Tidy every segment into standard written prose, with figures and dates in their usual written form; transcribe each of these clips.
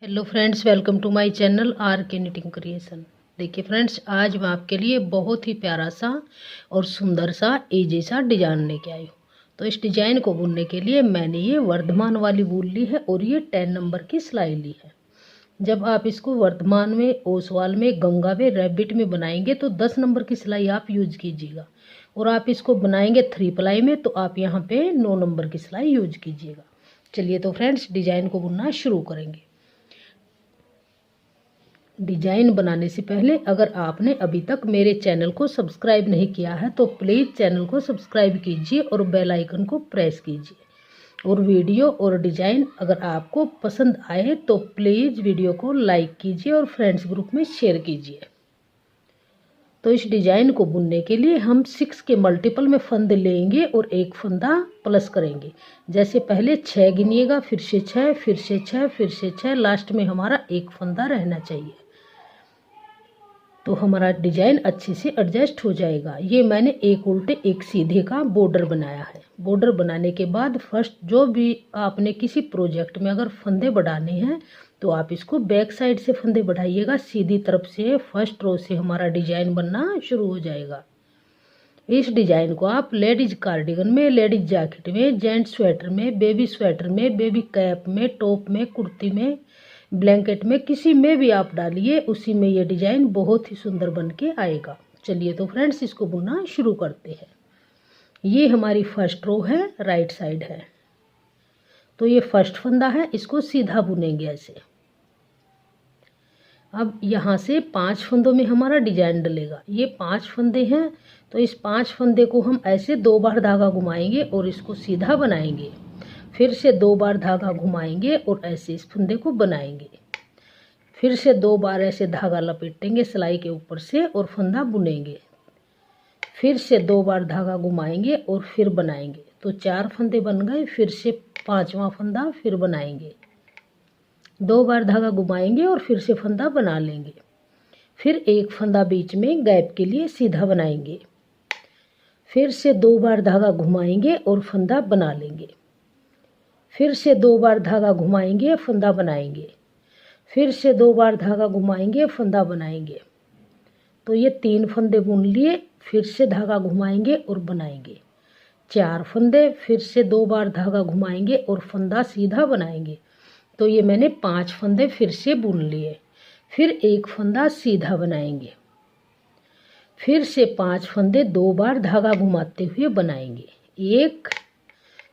Hello friends, welcome to my channel R K knitting creation. देखिए friends, आज मैं आपके लिए बहुत ही प्यारा सा और सुंदर सा इजी सा डिजाइन लेके आई हूँ। तो इस डिजाइन को बुनने के लिए मैंने ये वर्धमान वाली वूल ली है और ये 10 नंबर की सिलाई ली है। जब आप इसको वर्धमान में, ओसवाल में, गंगा में, रैबिट में बनाएंगे तो 10 नंबर की सिलाई आप यूज कीजिएगा, और आप इसको बनाएंगे 3 प्लाई में तो आप यहाँ पे 9 नंबर की सिलाई यूज कीजिएगा। चलिए तो फ्रेंड्स, डिजाइन को बुनना शुरू करेंगे। डिजाइन बनाने से पहले अगर आपने अभी तक मेरे चैनल को सब्सक्राइब नहीं किया है तो प्लीज़ चैनल को सब्सक्राइब कीजिए और बेल आइकन को प्रेस कीजिए। और वीडियो और डिजाइन अगर आपको पसंद आए तो प्लीज़ वीडियो को लाइक कीजिए और फ्रेंड्स ग्रुप में शेयर कीजिए। तो इस डिजाइन को बुनने के लिए हम 6 के मल्टीपल में फंदे लेंगे और एक फंदा प्लस करेंगे। जैसे पहले 6 गिनिएगा, फिर से 6, फिर से 6, फिर से 6, लास्ट में हमारा एक फंदा रहना चाहिए तो हमारा डिजाइन अच्छे से एडजस्ट हो जाएगा। ये मैंने एक उल्टे एक सीधे का बॉर्डर बनाया है। बॉर्डर बनाने के बाद फर्स्ट जो भी आपने किसी प्रोजेक्ट में अगर फंदे बढ़ाने हैं तो आप इसको बैक साइड से फंदे बढ़ाइएगा, सीधी तरफ से फर्स्ट रो से हमारा डिजाइन बनना शुरू हो जाएगा। इस डिजाइन को आप लेडीज कार्डिगन में, लेडीज जैकेट में, जेंट्स स्वेटर में, बेबी स्वेटर में, बेबी कैप में, टॉप में, कुर्ती में, ब्लैंकेट में, किसी में भी आप डालिए, उसी में ये डिजाइन बहुत ही सुंदर बन के आएगा। चलिए तो फ्रेंड्स, इसको बुनना शुरू करते हैं। ये हमारी फर्स्ट रो है, राइट साइड है, तो ये फर्स्ट फंदा है, इसको सीधा बुनेंगे ऐसे। अब यहाँ से 5 फंदों में हमारा डिजाइन डलेगा। ये 5 फंदे हैं तो इस 5 फंदे को हम ऐसे 2 बार धागा घुमाएंगे और इसको सीधा बनाएंगे, फिर से 2 बार धागा घुमाएंगे और ऐसे इस फंदे को बनाएंगे, फिर से 2 बार ऐसे धागा लपेटेंगे सिलाई के ऊपर से और फंदा बुनेंगे, फिर से 2 बार धागा घुमाएंगे और फिर बनाएंगे। तो 4 फंदे बन गए, फिर से 5वां फंदा फिर बनाएंगे, 2 बार धागा घुमाएंगे और फिर से फंदा बना लेंगे, फिर एक फंदा बीच में गैप के लिए सीधा बनाएंगे, फिर से 2 बार धागा घुमाएंगे और फंदा बना लेंगे, फिर से 2 बार धागा घुमाएंगे, फंदा बनाएंगे, फिर से 2 बार धागा घुमाएंगे, फंदा बनाएंगे। तो ये 3 फंदे बुन लिए, फिर से धागा घुमाएंगे और बनाएंगे, 4 फंदे, फिर से 2 बार धागा घुमाएंगे और फंदा सीधा बनाएंगे। तो ये मैंने 5 फंदे फिर से बुन लिए, फिर एक फंदा सीधा बनाएंगे, फिर से 5 फंदे 2 बार धागा घुमाते हुए बनाएंगे, 1,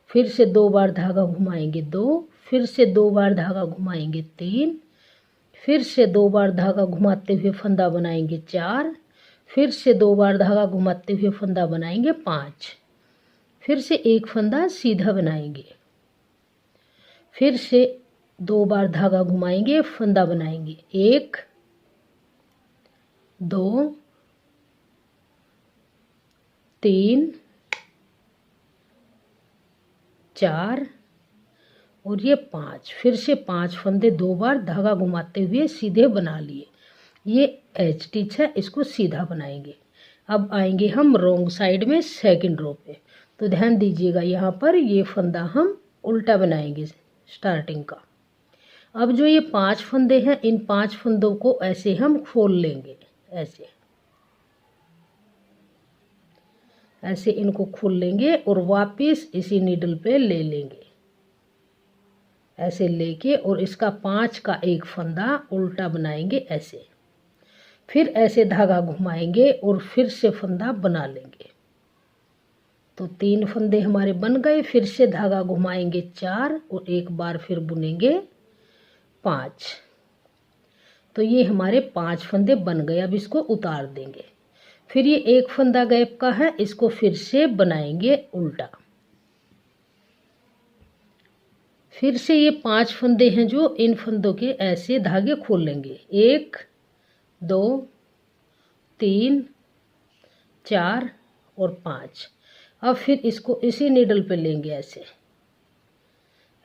फिर से 2 बार धागा घुमाएंगे 2, फिर से 2 बार धागा घुमाएंगे 3, फिर से 2 बार धागा घुमाते हुए फंदा बनाएंगे 4, फिर से 2 बार धागा घुमाते हुए फंदा बनाएंगे 5, फिर से एक फंदा सीधा बनाएंगे, फिर से 2 बार धागा घुमाएंगे, फंदा बनाएंगे, 1, 2, 3, 4 और ये 5, फिर से 5 फंदे 2 बार धागा घुमाते हुए सीधे बना लिए। ये एच स्टिच है, इसको सीधा बनाएंगे। अब आएंगे हम रॉन्ग साइड में सेकंड रो पे, तो ध्यान दीजिएगा यहाँ पर ये फंदा हम उल्टा बनाएंगे स्टार्टिंग का। अब जो ये 5 फंदे हैं, इन 5 फंदों को ऐसे हम खोल लेंगे, ऐसे ऐसे इनको खोल लेंगे और वापस इसी नीडल पे ले लेंगे, ऐसे लेके, और इसका 5 का एक फंदा उल्टा बनाएंगे ऐसे, फिर ऐसे धागा घुमाएंगे और फिर से फंदा बना लेंगे। तो 3 फंदे हमारे बन गए, फिर से धागा घुमाएंगे 4 और एक बार फिर बुनेंगे 5। तो ये हमारे 5 फंदे बन गए। अब इसको उतार देंगे, फिर ये एक फंदा गैप का है, इसको फिर से बनाएंगे उल्टा, फिर से ये 5 फंदे हैं जो, इन फंदों के ऐसे धागे खोल लेंगे, 1, 2, 3, 4 और 5। अब फिर इसको इसी नीडल पे लेंगे, ऐसे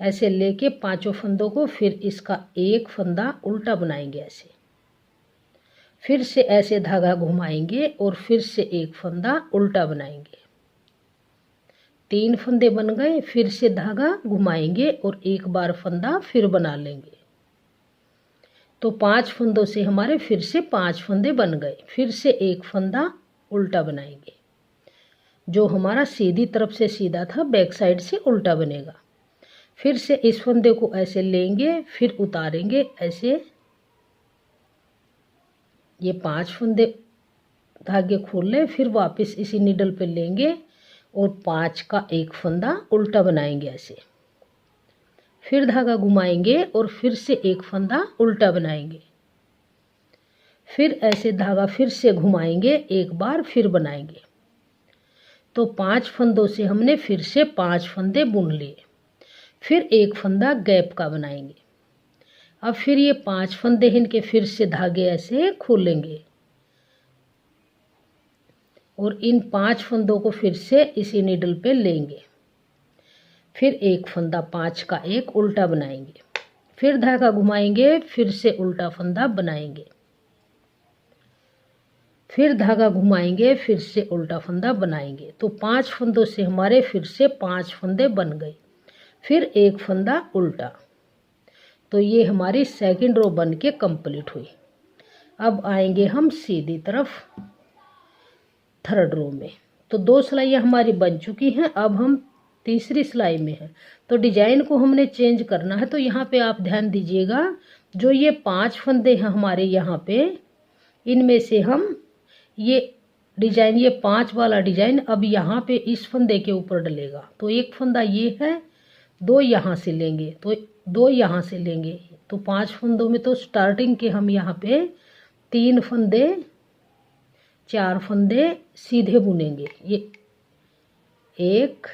ऐसे लेके 5 फंदों को, फिर इसका एक फंदा उल्टा बनाएंगे ऐसे, फिर से ऐसे धागा घुमाएंगे और फिर से एक फंदा उल्टा बनाएंगे, 3 फंदे बन गए, फिर से धागा घुमाएंगे और एक बार फंदा फिर बना लेंगे, तो 5 फंदों से हमारे फिर से 5 फंदे बन गए। फिर से एक फंदा उल्टा बनाएंगे, जो हमारा सीधी तरफ से सीधा था बैक साइड से उल्टा बनेगा। फिर से इस फंदे को ऐसे लेंगे, फिर उतारेंगे ऐसे। ये 5 फंदे धागे खोल लें, फिर वापस इसी नीडल पे लेंगे और 5 का एक फंदा उल्टा बनाएंगे ऐसे। फिर धागा घुमाएंगे और फिर से एक फंदा उल्टा बनाएंगे। फिर ऐसे धागा फिर से घुमाएंगे एक बार, फिर बनाएंगे। तो 5 फंदों से हमने फिर से 5 फंदे बुन लिए। फिर एक फंदा गैप का बनाएंगे। अब फिर ये 5 फंदे हैं, इनके फिर से धागे ऐसे खोलेंगे और इन 5 फंदों को फिर से इसी नीडल पे लेंगे। फिर एक फंदा 5 का एक उल्टा बनाएंगे। फिर धागा घुमाएंगे, फिर से उल्टा फंदा बनाएंगे। फिर धागा घुमाएंगे, फिर से उल्टा फंदा बनाएंगे। तो 5 फंदों से हमारे फिर से 5 फंदे बन गए। फिर एक फंदा उल्टा। तो ये हमारी सेकंड रो बन के कंप्लीट हुई। अब आएंगे हम सीधी तरफ थर्ड रो में। तो 2 सिलाइयाँ हमारी बन चुकी हैं। अब हम तीसरी सिलाई में है। तो डिजाइन को हमने चेंज करना है। तो यहाँ पे आप ध्यान दीजिएगा, जो ये 5 फंदे हैं हमारे यहाँ पे, इनमें से हम ये डिजाइन, ये 5 वाला डिजाइन अब यहाँ पे इस फंदे के ऊपर डलेगा। तो एक फंदा ये है, 2 यहाँ से लेंगे, तो 2 यहाँ से लेंगे। तो 5 फंदों में तो स्टार्टिंग के हम यहाँ पे 3 फंदे 4 फंदे सीधे बुनेंगे। ये 1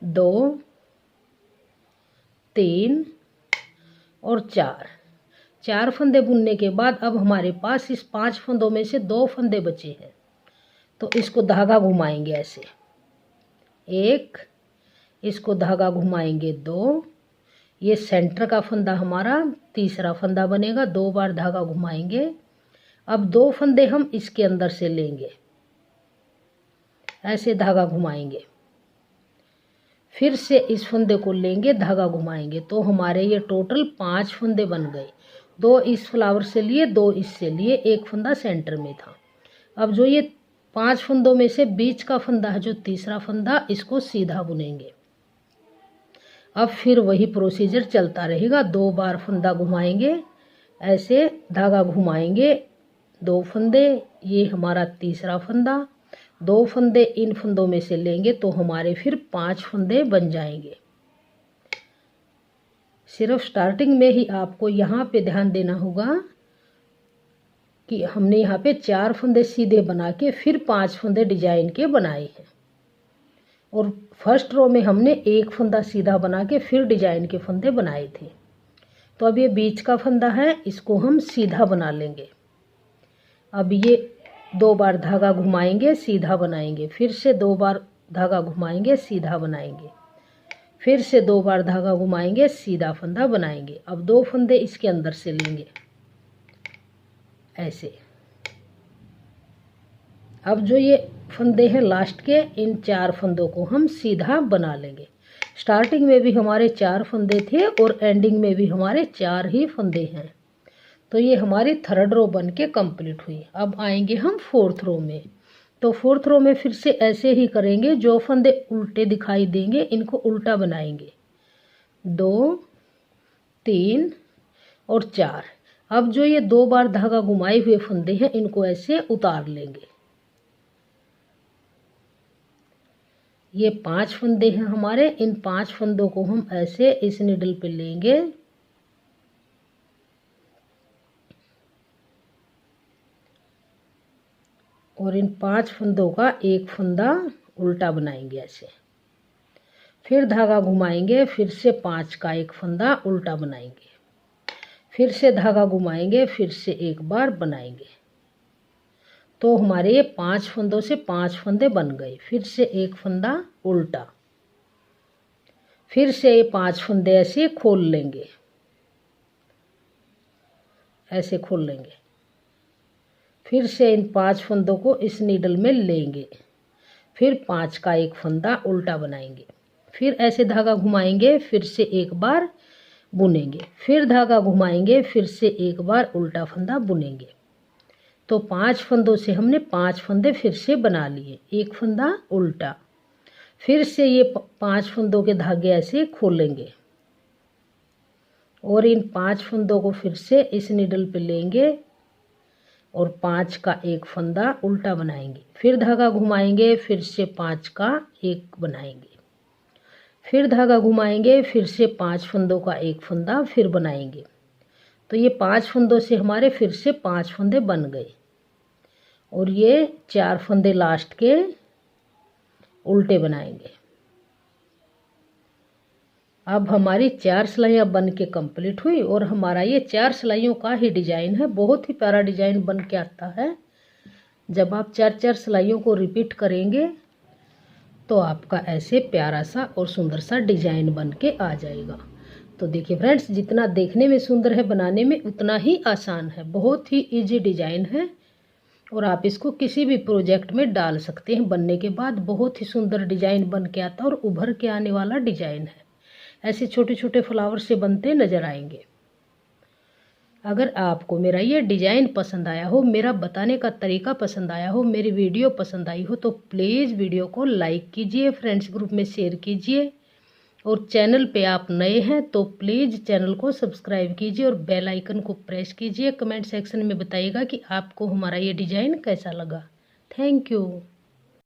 2 3 और 4 फंदे बुनने के बाद अब हमारे पास इस 5 फंदों में से 2 फंदे बचे हैं। तो इसको धागा घुमाएंगे ऐसे, 1, इसको धागा घुमाएंगे 2, ये सेंटर का फंदा हमारा तीसरा फंदा बनेगा। 2 बार धागा घुमाएंगे। अब 2 फंदे हम इसके अंदर से लेंगे, ऐसे धागा घुमाएंगे। फिर से इस फंदे को लेंगे, धागा घुमाएंगे। तो हमारे ये टोटल 5 फंदे बन गए। 2 इस फ्लावर से लिए, 2 इससे लिए, एक फंदा सेंटर में था। अब जो ये 5 फंदों में से बीच का फंदा है, जो तीसरा फंदा, इसको सीधा बुनेंगे। अब फिर वही प्रोसीजर चलता रहेगा। 2 बार फंदा घुमाएंगे, ऐसे धागा घुमाएंगे, 2 फंदे, ये हमारा तीसरा फंदा, 2 फंदे इन फंदों में से लेंगे। तो हमारे फिर 5 फंदे बन जाएंगे। सिर्फ स्टार्टिंग में ही आपको यहाँ पे ध्यान देना होगा कि हमने यहाँ पे 4 फंदे सीधे बना के फिर 5 फंदे डिजाइन के बनाए हैं, और फर्स्ट रो में हमने 1 फंदा सीधा बना के फिर डिजाइन के फंदे बनाए थे। तो अब ये बीच का फंदा है, इसको हम सीधा बना लेंगे। अब ये 2 बार धागा घुमाएंगे, सीधा बनाएंगे। फिर से 2 बार धागा घुमाएंगे, सीधा बनाएंगे। फिर से 2 बार धागा घुमाएंगे, सीधा फंदा बनाएंगे। अब 2 फंदे इसके अंदर से लेंगे ऐसे। अब जो ये फंदे हैं लास्ट के, इन 4 फंदों को हम सीधा बना लेंगे। स्टार्टिंग में भी हमारे 4 फंदे थे और एंडिंग में भी हमारे 4 ही फंदे हैं। तो ये हमारी थर्ड रो बन के कंप्लीट हुई। अब आएंगे हम फोर्थ रो में। तो फोर्थ रो में फिर से ऐसे ही करेंगे। जो फंदे उल्टे दिखाई देंगे इनको उल्टा बनाएंगे, 2 3 और 4। अब जो ये 2 बार धागा घुमाए हुए फंदे हैं, इनको ऐसे उतार लेंगे। ये 5 फंदे हैं हमारे। इन 5 फंदों को हम ऐसे इस निडल पे लेंगे, और इन 5 फंदों का एक फंदा उल्टा बनाएंगे ऐसे। फिर धागा घुमाएंगे, फिर से 5 का एक फंदा उल्टा बनाएंगे। फिर से धागा घुमाएंगे, फिर से एक बार बनाएंगे। तो हमारे ये 5 फंदों से 5 फंदे बन गए। फिर से एक फंदा उल्टा, फिर से ये 5 फंदे ऐसे खोल लेंगे, ऐसे खोल लेंगे। फिर से इन 5 फंदों को इस नीडल में लेंगे। फिर 5 का एक फंदा उल्टा बनाएंगे। फिर ऐसे धागा घुमाएंगे, फिर से एक बार बुनेंगे, फिर धागा घुमाएंगे, फिर से एक बार उल्टा फंदा बुनेंगे। तो 5 फंदों से हमने 5 फंदे फिर से बना लिए, एक फंदा उल्टा, फिर से ये 5 फंदों के धागे ऐसे खोलेंगे और इन 5 फंदों को फिर से इस नीडल पे लेंगे और 5 का एक फंदा उल्टा बनाएंगे, फिर धागा घुमाएंगे, फिर से 5 का एक बनाएंगे, फिर धागा घुमाएंगे, फिर से 5 फंदों का एक फंदा फिर बनाएंगे। तो ये 5 फंदों से हमारे फिर से 5 फंदे बन गए और ये 4 फंदे लास्ट के उल्टे बनाएंगे। अब हमारी 4 सिलाइयाँ बन के कंप्लीट हुई और हमारा ये 4 सिलाइयों का ही डिजाइन है। बहुत ही प्यारा डिजाइन बन के आता है। जब आप 4-4 सिलाइयों को रिपीट करेंगे तो आपका ऐसे प्यारा सा और सुंदर सा डिजाइन बन के आ जाएगा। तो देखिए फ्रेंड्स, जितना देखने में सुंदर है बनाने में उतना ही आसान है। बहुत ही इजी डिजाइन है और आप इसको किसी भी प्रोजेक्ट में डाल सकते हैं। बनने के बाद बहुत ही सुंदर डिजाइन बन के आता है और उभर के आने वाला डिजाइन है। ऐसे छोटे छोटे फ्लावर से बनते नजर आएंगे। अगर आपको मेरा ये डिजाइन पसंद आया हो, मेरा बताने का तरीका पसंद आया हो, मेरी वीडियो पसंद आई हो तो प्लीज़ वीडियो को लाइक कीजिए, फ्रेंड्स ग्रुप में शेयर कीजिए और चैनल पे आप नए हैं तो प्लीज़ चैनल को सब्सक्राइब कीजिए और बेल आइकन को प्रेस कीजिए। कमेंट सेक्शन में बताइएगा कि आपको हमारा ये डिज़ाइन कैसा लगा। Thank you.